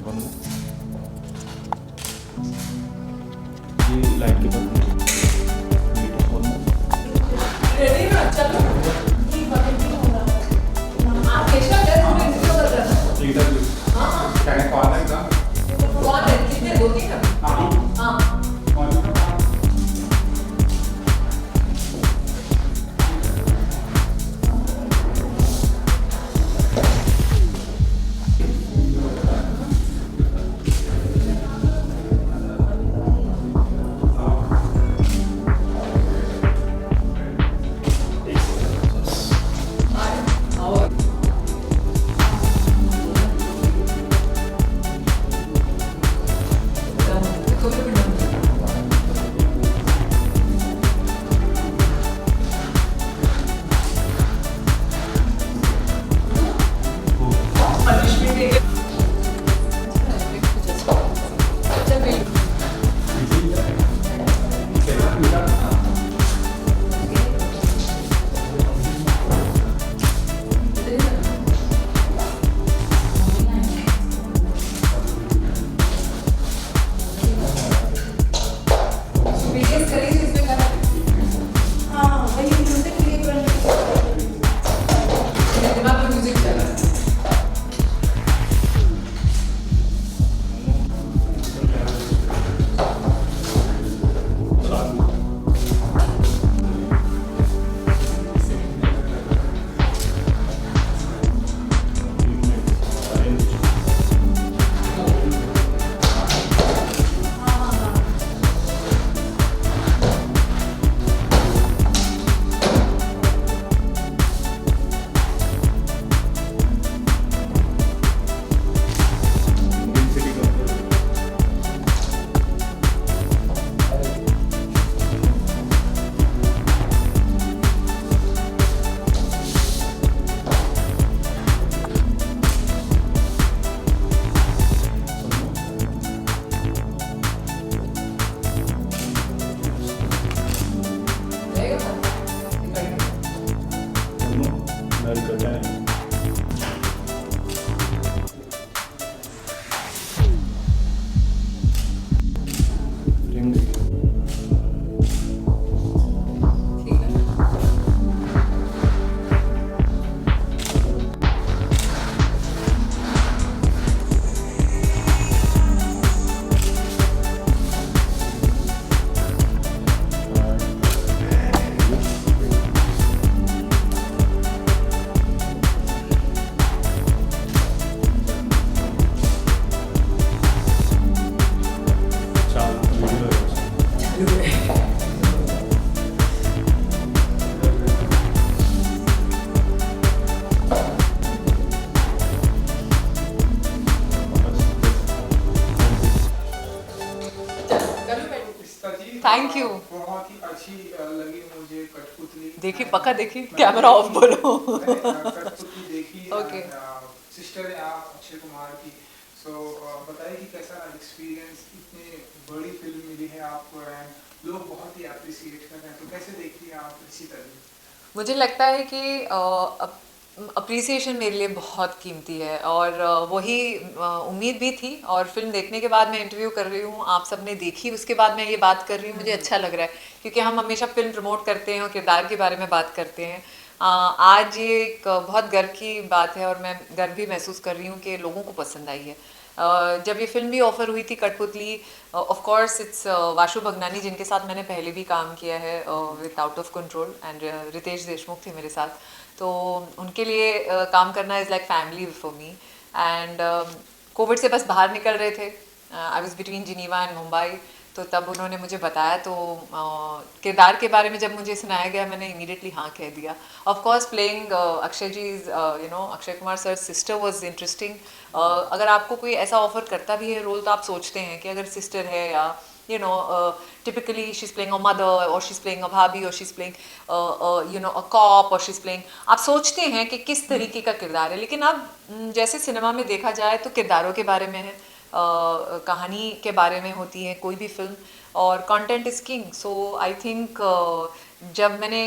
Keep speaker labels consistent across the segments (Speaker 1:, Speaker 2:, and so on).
Speaker 1: करूँगा। ये लाइट के पास
Speaker 2: रेडी ना चलो ठीक बात नहीं होगा आप केशव जैसे में इंटरव्यू कर रहे हो
Speaker 1: इंटरव्यू
Speaker 2: हां
Speaker 1: क्या कॉल है का
Speaker 2: कौन है कितने दो तीन
Speaker 1: हाँ
Speaker 2: हां
Speaker 1: कौन है
Speaker 2: थैंक यू
Speaker 3: बहुत ही अच्छी लगी मुझे कठपुतली।
Speaker 2: देखी पक्का देखी कैमरा ऑफ बोलो
Speaker 3: कठपुतली देखी
Speaker 2: ओके
Speaker 3: सिस्टर है आप अक्षय कुमार की। सो बताइए कि कैसा एक्सपीरियंस, इतनी बड़ी फिल्म मिली है आपको एंड लोग बहुत ही अप्रिशिएट कर रहे हैं, तो कैसे देखती हैं आप इसी तरह?
Speaker 2: मुझे लगता है कि अप्रिसिएशन मेरे लिए बहुत कीमती है और वही उम्मीद भी थी और फिल्म देखने के बाद मैं इंटरव्यू कर रही हूँ, आप सबने देखी उसके बाद मैं ये बात कर रही हूँ, मुझे अच्छा लग रहा है क्योंकि हम हमेशा फिल्म प्रमोट करते हैं और किरदार के बारे में बात करते हैं। आज ये एक बहुत गर्व की बात है और मैं गर्व भी महसूस कर रही हूँ कि लोगों को पसंद आई है। जब ये फिल्म भी ऑफर हुई थी Cuttputlli, of course it's Vashu Bhagnani जिनके साथ मैंने पहले भी काम किया है with out of control and Riteish Deshmukh थे मेरे साथ, तो उनके लिए काम करना is like family for me and COVID से बस बाहर निकल रहे थे, I was between Geneva and Mumbai, तो तब उन्होंने मुझे बताया तो किरदार के बारे में जब मुझे सुनाया गया मैंने इमीडिएटली हाँ कह दिया। Of course playing Akshay ji Akshay Kumar sir sister was interesting. अगर आपको कोई ऐसा ऑफर करता भी है रोल तो आप सोचते हैं कि अगर सिस्टर है या typically she's playing a mother or she's playing a bhabhi or she's playing a cop or she's playing, आप सोचते हैं कि किस तरीके का किरदार है, लेकिन अब जैसे सिनेमा में देखा जाए तो किरदारों के बारे में है, कहानी के बारे में होती है कोई भी फिल्म और content is king. So I think जब मैंने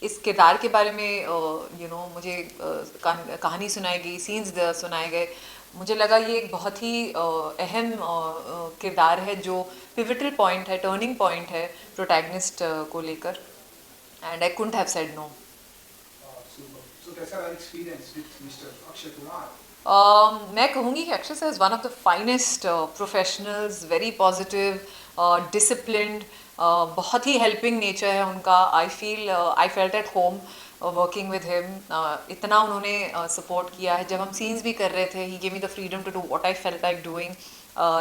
Speaker 2: इस किरदार के बारे में मुझे कहानी सुनाई गई, सीन्स सुनाए गए, मुझे लगा ये एक बहुत ही अहम किरदार है जो पिवटल पॉइंट है, टर्निंग पॉइंट है प्रोटैगनिस्ट को लेकर, and I couldn't have said no.
Speaker 3: So कैसा रहा experience with mister Akshay Kumar?
Speaker 2: मैं कहूँगी कि Akshay sir is one of the finest professionals, very positive, disciplined, बहुत ही हेल्पिंग नेचर है उनका। I felt at home working with him. इतना उन्होंने सपोर्ट किया है। जब हम सीन्स भी कर रहे थे, he gave me the freedom to do what I felt like doing.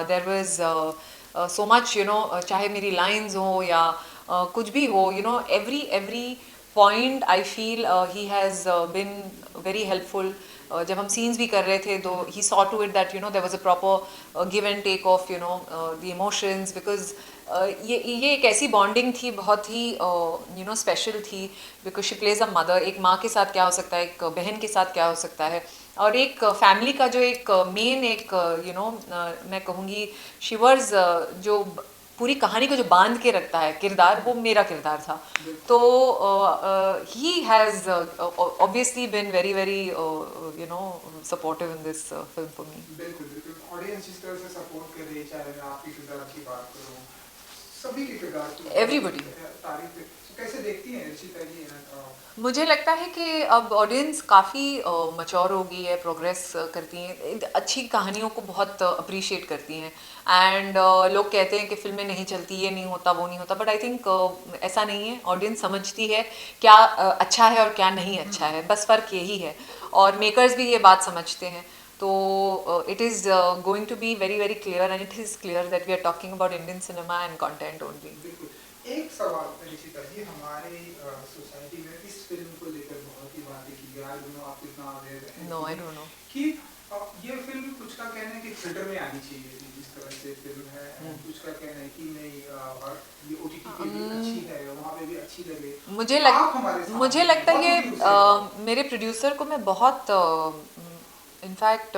Speaker 2: There was so much, you know, चाहे मेरी लाइंस हो या कुछ भी हो, you know, every point I feel he has been very helpful. जब हम सीन्स भी कर रहे थे तो he saw to it that, you know, there was a proper give and take of, you know, the emotions, because ये एक ऐसी बॉन्डिंग थी, बहुत ही यू नो स्पेशल थी, because she plays a mother. एक माँ के साथ क्या हो सकता है, एक बहन के साथ क्या हो सकता है, और एक फैमिली का जो एक मेन एक यू नो, मैं कहूँगी शी वाज जो पूरी कहानी को जो बांध के रखता है किरदार, वो मेरा किरदार था। तो he has obviously been very very you know supportive in this film for me.
Speaker 3: बिल्कुल बिल्कुल, ऑडियंस जिस तरह से सपोर्ट कर रही है, चाहे मैं आपके किरदार की बात करूं, सभी के किरदार की
Speaker 2: Everybody.
Speaker 3: तारीफ है। So, कैसे देखती हैं ऋषिता जी?
Speaker 2: मुझे लगता है कि अब ऑडियंस काफ़ी मच्योर हो गई है, प्रोग्रेस करती हैं, अच्छी कहानियों को बहुत अप्रिशिएट करती हैं। एंड लोग कहते हैं कि फिल्में नहीं चलती, ये नहीं होता, वो नहीं होता, बट आई थिंक ऐसा नहीं है। ऑडियंस समझती है क्या अच्छा है और क्या नहीं अच्छा है, बस फ़र्क यही है। और मेकर्स भी ये बात समझते हैं। तो it is going to be very very clear, and it is clear that we are talking about Indian cinema and content only.
Speaker 3: बिल्कुल। एक सवाल ऋषिता जी, हमारे सोसाइटी में इस फिल्म को लेकर बहुत ही बातें की गई। आई डोंट नो आप कितना अवेयर हैं
Speaker 2: नो, आई डोंट नो
Speaker 3: कि ये फिल्म, कुछ का कहना है कि थिएटर में आनी चाहिए थी जिस तरह से फिल्म है, कुछ का कहना है कि नहीं, ये ओटीटी पे भी अच्छी है, वहाँ पे भी अच्छी लगे।
Speaker 2: मुझे लगता है ये मेरे प्रोड्यूसर को मैं बहुत इनफैक्ट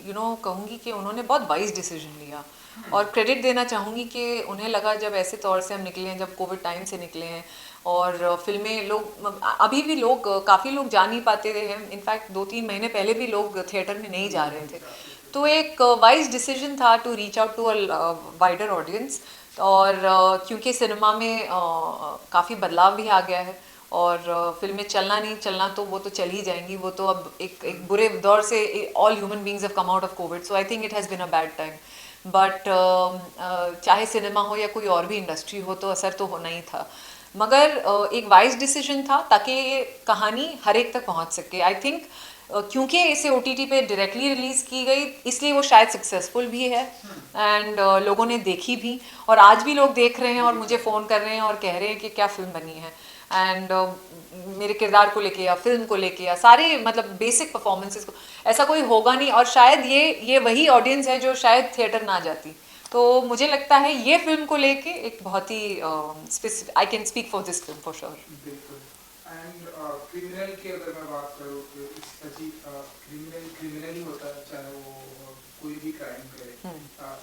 Speaker 2: यू नो कहूँगी कि उन्होंने बहुत वाइज डिसीजन लिया, और क्रेडिट देना चाहूँगी कि उन्हें लगा, जब ऐसे तौर से हम निकले हैं, जब कोविड टाइम से निकले हैं, और फिल्में लोग अभी भी लोग काफ़ी लोग जा नहीं पाते थे, इनफैक्ट 2-3 महीने पहले भी लोग थिएटर में नहीं जा रहे थे। तो एक वाइज डिसीजन था to reach out to a wider audience. और क्योंकि सिनेमा में काफ़ी बदलाव भी आ गया है, और फिल्में चलना नहीं चलना तो वो तो चल ही जाएंगी, वो तो अब एक बुरे दौर से all human beings have come out of Covid, so I think it has been a bad time. But चाहे सिनेमा हो या कोई और भी इंडस्ट्री हो, तो असर तो होना ही था। मगर एक वाइज डिसीजन था ताकि ये कहानी हर एक तक पहुंच सके। आई थिंक क्योंकि इसे OTT पे डायरेक्टली रिलीज़ की गई, इसलिए वो शायद सक्सेसफुल भी है, एंड लोगों ने देखी भी, और आज भी लोग देख रहे हैं और मुझे फ़ोन कर रहे हैं और कह रहे हैं कि क्या फिल्म बनी है। एंड मेरे किरदार को लेके या फिल्म को लेके या सारे मतलब बेसिक परफॉर्मेंसेस को, ऐसा कोई होगा नहीं, और शायद ये वही ऑडियंस है जो शायद थिएटर ना जाती। तो मुझे लगता है ये फिल्म को लेके एक बहुत ही specific, I can speak for this film for sure.
Speaker 3: बिल्कुल। एंड क्रिमिनल की अगर मैं बात करूँ, क्रिमिनल ही होता है, चाहे वो कोई भी क्राइम करे।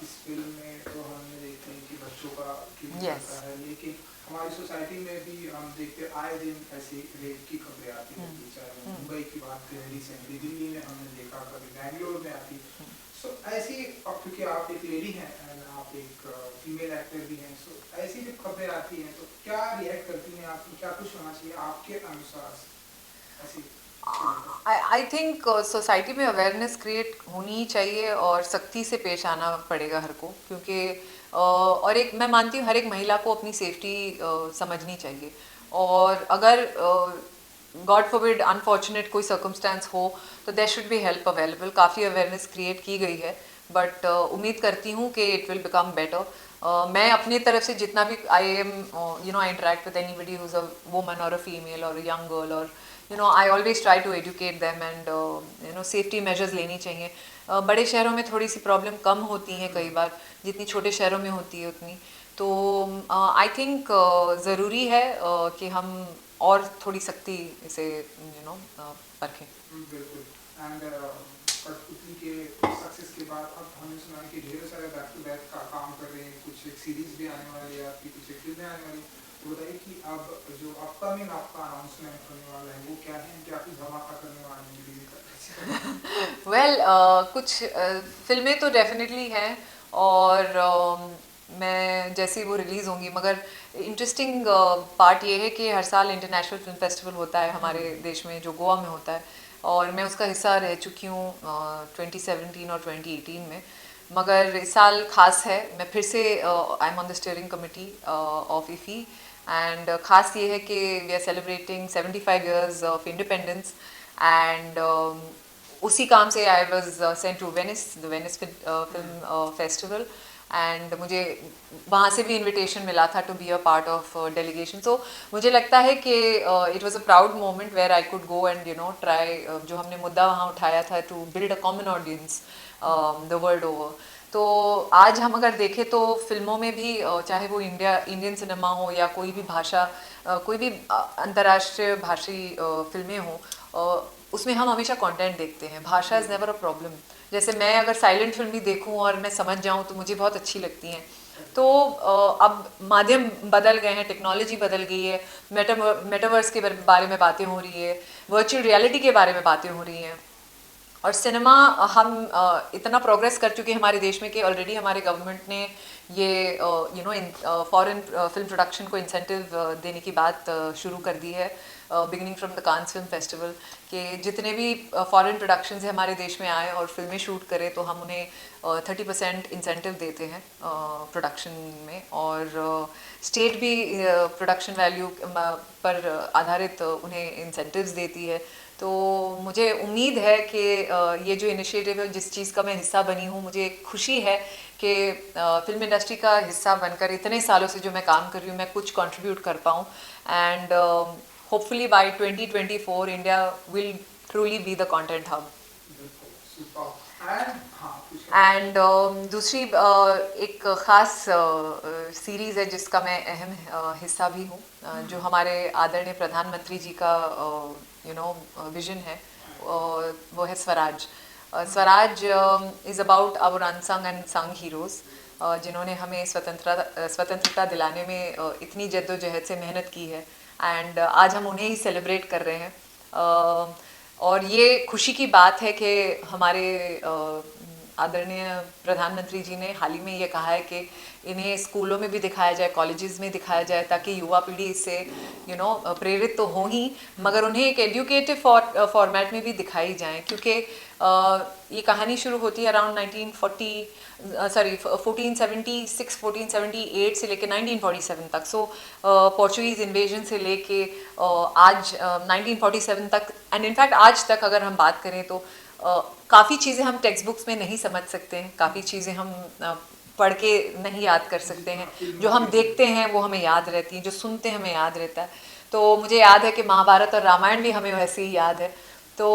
Speaker 3: इस फिल्म में तो हमने देखते हैं कि बच्चों का क्रिमिनल होता है, लेकिन हमारी सोसाइटी में भी हम देखते आए दिन ऐसी रेप की खबरें आती रहती, चाहे मुंबई की बात करें, रिसेंटली दिल्ली में हमने देखा, कभी बैंगलोर में आती। सो ऐसी, क्योंकि आप एक लेडी हैं एंड आप एक फीमेल एक्टर भी हैं, सो ऐसी जब खबरें आती हैं तो क्या रिएक्ट करती हैं आप, क्या कुछ होना चाहिए आपके अनुसार ऐसी?
Speaker 2: आई थिंक सोसाइटी में अवेयरनेस क्रिएट होनी ही चाहिए, और सख्ती से पेश आना पड़ेगा हर को, क्योंकि और एक मैं मानती हूँ हर एक महिला को अपनी सेफ्टी समझनी चाहिए। और अगर गॉड फॉरबिड अनफॉर्चुनेट कोई सर्कमस्टेंस हो तो there should be help available. काफ़ी अवेयरनेस क्रिएट की गई है, बट उम्मीद करती हूँ कि इट विल बिकम बेटर। मैं अपनी तरफ से जितना भी I am you know I interact with anybody who is a woman और अ फीमेल और अ यंग गर्ल, और you know I always try to educate them, and you know safety measures लेनी चाहिए। बड़े शहरों में थोड़ी सी प्रॉब्लम कम होती हैं कई बार, जितनी छोटे शहरों में होती है उतनी। तो आई थिंक ज़रूरी है कि हम और थोड़ी सख्ती इसे यू नो परखें।
Speaker 3: बिल्कुल। एंड कठपुतली के सक्सेस के बाद अब हमने सुना है कि ढेर सारे बैक टू बैक का काम कर रहे हैं, कुछ एक सीरीज भी आने वाली है आपकी, कुछ एक फिल्में आने वाली। तो बताइए कि अब जो अपकमिंग आपका अनाउंसमेंट होने वाला है वो क्या है, क्या कुछ धमाका करने वाले हैं?
Speaker 2: वेल कुछ फिल्में तो डेफिनेटली हैं और मैं जैसे ही वो रिलीज़ होंगी, मगर इंटरेस्टिंग पार्ट ये है कि हर साल इंटरनेशनल फिल्म फेस्टिवल होता है हमारे देश में जो गोवा में होता है, और मैं उसका हिस्सा रह चुकी हूँ 2017 और 2018 में। मगर इस साल खास है, मैं फिर से I am on the steering committee of IFFI, and ख़ास ये है कि we are celebrating 75 years of independence, and उसी काम से I was sent to Venice, the Venice film festival, and मुझे वहाँ से भी इनविटेशन मिला था to be a part of delegation. So मुझे लगता है कि it was a proud moment where I could go and try जो हमने मुद्दा वहाँ उठाया था, to build a common audience the world over. तो आज हम अगर देखें तो फिल्मों में भी चाहे वो इंडियन सिनेमा हो या कोई भी भाषा, कोई भी अंतर्राष्ट्रीय भाषी फिल्में हों, उसमें हम हमेशा कंटेंट देखते हैं। भाषा इज़ नेवर अ प्रॉब्लम। जैसे मैं अगर साइलेंट फिल्म भी देखूं और मैं समझ जाऊं तो मुझे बहुत अच्छी लगती हैं। तो अब माध्यम बदल गए हैं, टेक्नोलॉजी बदल गई है, मेटावर्स के बारे में बातें हो रही है, वर्चुअल रियलिटी के बारे में बातें हो रही हैं, और सिनेमा हम इतना प्रोग्रेस कर चुके हैं हमारे देश में कि ऑलरेडी हमारे गवर्नमेंट ने ये फॉरेन फिल्म प्रोडक्शन को इंसेंटिव देने की बात शुरू कर दी है, beginning from the Cannes film festival, कि जितने भी फॉरेन प्रोडक्शंस हैं हमारे देश में आए और फिल्में शूट करें तो हम उन्हें 30% इंसेंटिव देते हैं प्रोडक्शन में, और स्टेट भी प्रोडक्शन वैल्यू पर आधारित उन्हें इंसेंटिव्स देती है। तो मुझे उम्मीद है कि ये जो इनिशिएटिव है, जिस चीज़ का मैं हिस्सा बनी हूँ, मुझे खुशी है कि फिल्म इंडस्ट्री का हिस्सा बनकर इतने सालों से जो मैं काम कर रही हूँ, मैं कुछ कंट्रीब्यूट कर पाऊँ, and hopefully by 2024 India will truly be the content hub. And दूसरी एक ख़ास सीरीज़ है जिसका मैं अहम हिस्सा भी हूँ, जो हमारे आदरणीय प्रधानमंत्री जी का विजन है, वो है Swaraj. Swaraj is about our unsung and sung heroes, जिन्होंने हमें स्वतंत्रता दिलाने में इतनी जद्दोजहद से मेहनत की है, एंड आज हम उन्हें ही सेलिब्रेट कर रहे हैं। और ये खुशी की बात है कि हमारे आदरणीय प्रधानमंत्री जी ने हाल ही में ये कहा है कि इन्हें स्कूलों में भी दिखाया जाए, कॉलेजेस में दिखाया जाए, ताकि युवा पीढ़ी इससे प्रेरित तो हो ही, मगर उन्हें एक एजुकेटिव फॉर्मेट में भी दिखाई जाए, क्योंकि ये कहानी शुरू होती है अराउंड 1478 से लेके 1947 तक। सो पोर्चुगीज़ इन्वेजन से लेके आज 1947 तक, एंड इनफैक्ट आज तक अगर हम बात करें तो काफ़ी चीज़ें हम टेक्स्ट बुक्स में नहीं समझ सकते हैं, काफ़ी चीज़ें हम पढ़ के नहीं याद कर सकते हैं, जो हम देखते हैं वो हमें याद रहती हैं, जो सुनते हैं हमें याद रहता है। तो मुझे याद है कि महाभारत और रामायण भी हमें वैसे ही याद है। तो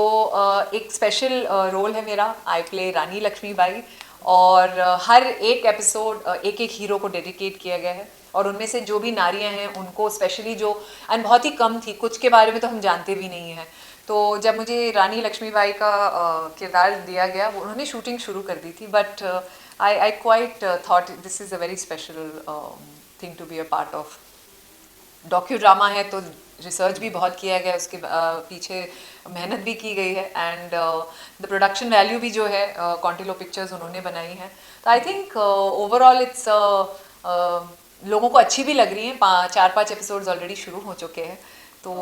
Speaker 2: एक स्पेशल रोल है मेरा, आई प्ले रानी लक्ष्मीबाई, और हर एक एपिसोड एक एक हीरो को डेडिकेट किया गया है, और उनमें से जो भी नारियां हैं उनको स्पेशली जो, एंड बहुत ही कम थी, कुछ के बारे में तो हम जानते भी नहीं हैं। तो जब मुझे रानी लक्ष्मीबाई का किरदार दिया गया, वो उन्होंने शूटिंग शुरू कर दी थी, but I quite thought this is a very special thing to be a part of. Docudrama है तो रिसर्च भी बहुत किया गया, उसके पीछे मेहनत भी की गई है, एंड द प्रोडक्शन वैल्यू भी जो है कॉन्टिलो पिक्चर्स उन्होंने बनाई है। तो आई थिंक ओवरऑल इट्स लोगों को अच्छी भी लग रही हैं, 4-5 एपिसोड्स ऑलरेडी शुरू हो चुके हैं। तो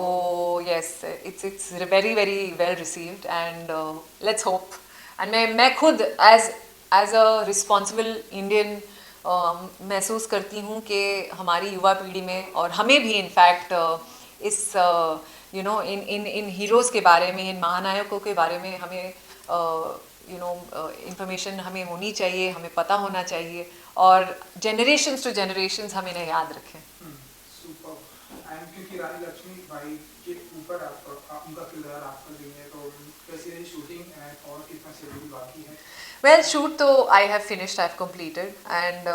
Speaker 2: yes, it's very very well received, and let's hope, and मैं खुद एज अ रिस्पॉन्सिबल इंडियन महसूस करती हूँ कि हमारी युवा पीढ़ी में, और हमें भी इनफैक्ट इस इन हीरोज़ के बारे में, इन महानायकों के बारे में हमें इंफॉर्मेशन हमें होनी चाहिए, हमें पता होना चाहिए, और जनरेशन्स टू जनरेशन्स हम इन्हें याद रखें।
Speaker 3: क्योंकि रानी लक्ष्मीबाई के ऊपर उनका किरदार आपका नहीं है, तो कैसी रही शूटिंग और कितना शेड्यूल बाकी है?
Speaker 2: वेल, शूट तो I have finished, I have completed, and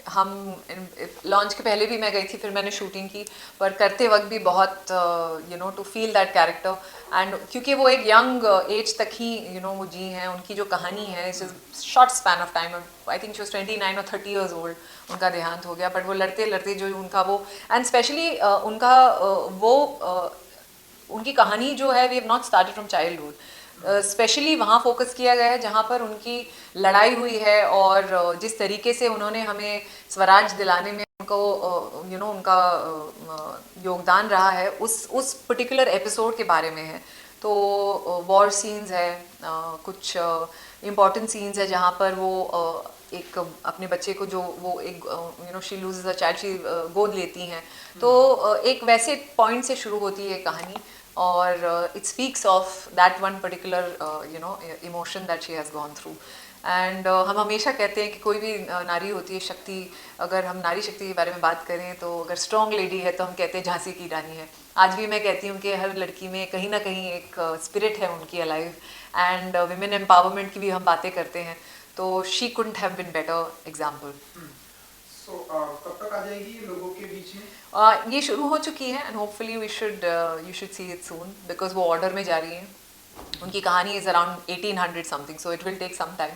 Speaker 2: हम लॉन्च के पहले भी मैं गई थी, फिर मैंने शूटिंग की, पर करते वक्त भी बहुत to feel that character, and क्योंकि वो एक यंग एज तक ही वो जी हैं, उनकी जो कहानी है इस short span of time, I think she was 29 और 30 ईयर्स ओल्ड, उनका देहांत हो गया, बट वो लड़ते लड़ते जो उनका वो, एंड स्पेशली उनका वो उनकी कहानी जो है, we have not started from childhood, specially वहाँ फोकस किया गया है जहाँ पर उनकी लड़ाई हुई है, और जिस तरीके से उन्होंने हमें स्वराज दिलाने में उनको उनका योगदान रहा है, उस पर्टिकुलर एपिसोड के बारे में है। तो वॉर सीन्स है, कुछ इम्पॉर्टेंट सीन्स है जहाँ पर वो एक अपने बच्चे को जो वो एक she lose a child, she गोद लेती हैं। तो एक वैसे पॉइंट से शुरू होती है कहानी, और it speaks of that one particular emotion that she has gone through. And हम हमेशा कहते हैं कि कोई भी नारी होती है शक्ति, अगर हम नारी शक्ति के बारे में बात करें तो अगर स्ट्रॉन्ग लेडी है तो हम कहते हैं झांसी की रानी है। आज भी मैं कहती हूँ कि हर लड़की में कहीं ना कहीं एक स्पिरिट है उनकी अलाइव, एंड विमेन एम्पावरमेंट की भी हम बातें करते हैं, तो she couldn't have been better example.
Speaker 3: So कब तक आ जाएगी ये लोगों के बीच में?
Speaker 2: ये शुरू हो चुकी है, and hopefully you should see it soon, because वो ऑर्डर में जा रही है। उनकी कहानी is around 1800 something, so it will take some time,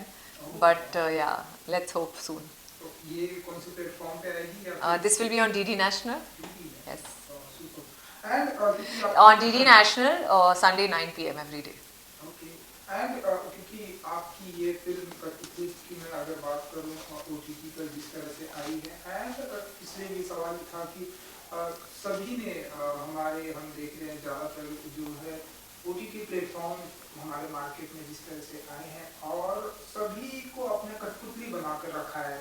Speaker 2: but yeah let's hope soon.
Speaker 3: तो ये कौन से प्लेटफॉर्म पे आएगी या
Speaker 2: this will be on DD National. Yes,
Speaker 3: and
Speaker 2: on DD National, Sunday 9 PM every day.
Speaker 3: Okay, and क्योंकि आपकी ये फिल्म कठपुतली की मैं अगर बात करूं OTT पर जिस तरह से आई है, एंड इसलिए ये सवाल था कि सभी ने हम देख रहे हैं ज़्यादातर जो है OTT प्लेटफॉर्म हमारे मार्केट में जिस तरह से आए हैं, और सभी को अपने कठपुतली बनाकर रखा है,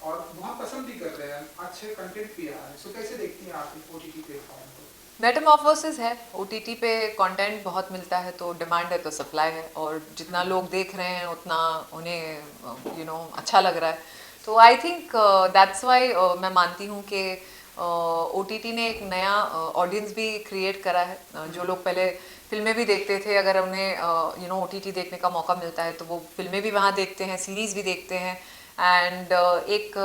Speaker 3: और बहुत पसंद भी कर रहे हैं, अच्छे कंटेंट भी आ रहे हैं। सो कैसे देखती हैं आप OTT प्लेटफॉर्म को?
Speaker 2: मेटामॉर्फोसिस है, OTT पे कंटेंट बहुत मिलता है, तो डिमांड है तो सप्लाई है, और जितना लोग देख रहे हैं उतना उन्हें अच्छा लग रहा है। तो आई थिंक दैट्स वाई मैं मानती हूँ कि OTT ने एक नया ऑडियंस भी क्रिएट करा है। जो लोग पहले फिल्में भी देखते थे, अगर उन्हें OTT देखने का मौका मिलता है तो वो फिल्में भी वहाँ देखते हैं, सीरीज़ भी देखते हैं, एंड एक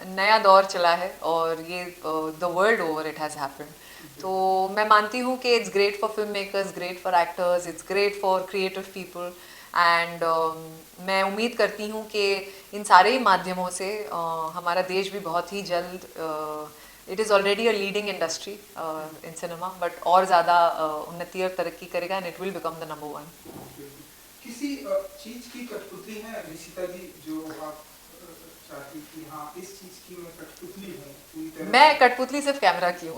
Speaker 2: नया दौर चला है, और ये the world over it has happened. तो मैं मानती हूँ कि it's great for film makers, great for actors, it's great for creative people, and मैं उम्मीद करती हूँ कि इन सारे ही माध्यमों से हमारा देश भी बहुत ही जल्द, it is already a leading industry in cinema, but और ज़्यादा उन्नति और तरक्की करेगा, and it will become the number 1।
Speaker 3: किसी चीज की कठपुतली है निशिता जी जो आप चाहती कि हाँ इस चीज की मैं कठपुतली हूँ पूरी तरह?
Speaker 2: मैं कठपुतली सिर्फ कैमरा की हूँ।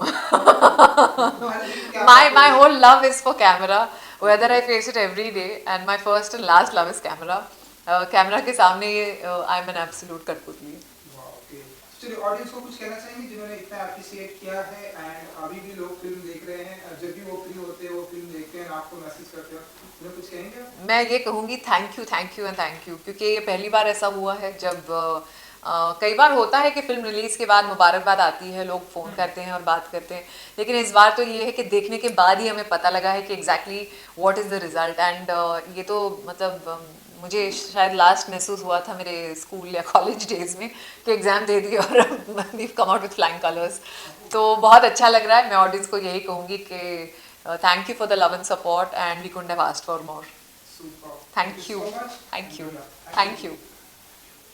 Speaker 3: क्या
Speaker 2: my whole love is for camera, whether I face it every day, and my first and last love is camera. Camera के सामने आई एम एन एब्सोल्यूट कठपुतली।
Speaker 3: वाह, ओके। चलिए ऑडियंस को कुछ कहना चाहेंगे जिन्होंने इतना अप्रिशिएट किया है, एंड अभी भी लोग फिल्म देख रहे हैं, जब भी वो फ्री होते हैं वो फिल्म देखते हैं, आपको मैसेज करते हैं, उन्हें कुछ कहेंगे आप?
Speaker 2: मैं ये कहूँगी thank you and thank you, क्योंकि ये पहली बार ऐसा हुआ है जब कई बार होता है कि फिल्म रिलीज के बाद मुबारकबाद आती है, लोग फ़ोन करते हैं और बात करते हैं, लेकिन इस बार तो ये है कि देखने के बाद ही हमें पता लगा है कि exactly what is the result. And ये तो मतलब मुझे शायद लास्ट महसूस हुआ था मेरे स्कूल या कॉलेज डेज में कि एग्ज़ाम दे दिए और we come out with flying colours. तो बहुत अच्छा लग रहा है। मैं ऑडियंस को यही कहूँगी कि thank you for the love and support, and we couldn't have asked for more.
Speaker 3: Super.
Speaker 2: Thank you,
Speaker 3: so much.
Speaker 2: Thank you,
Speaker 3: Good luck.
Speaker 2: Thank you.